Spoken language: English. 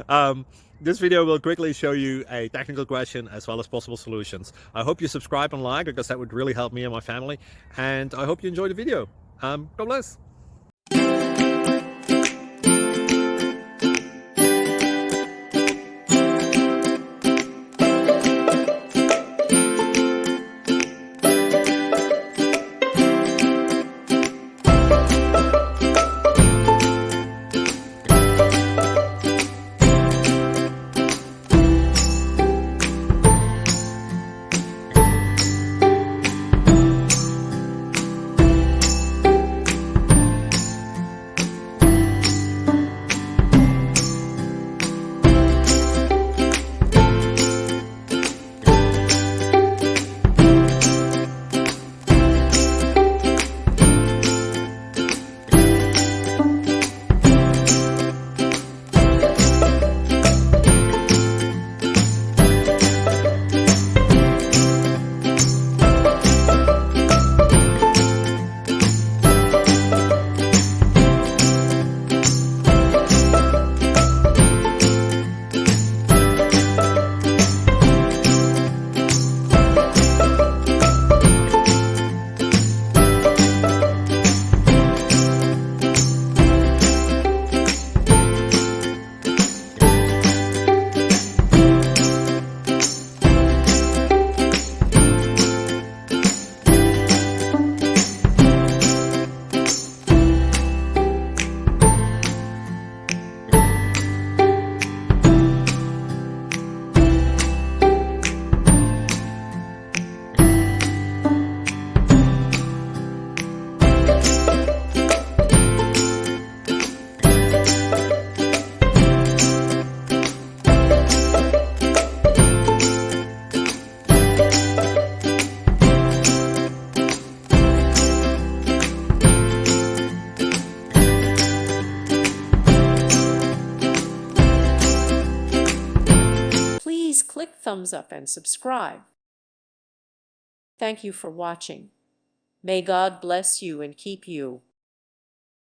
um, this video will quickly show you a technical question as well as possible solutions. I hope you subscribe and like because that would really help me and my family. And I hope you enjoy the video. God bless. Please click thumbs up and subscribe. Thank you for watching. May God bless you and keep you.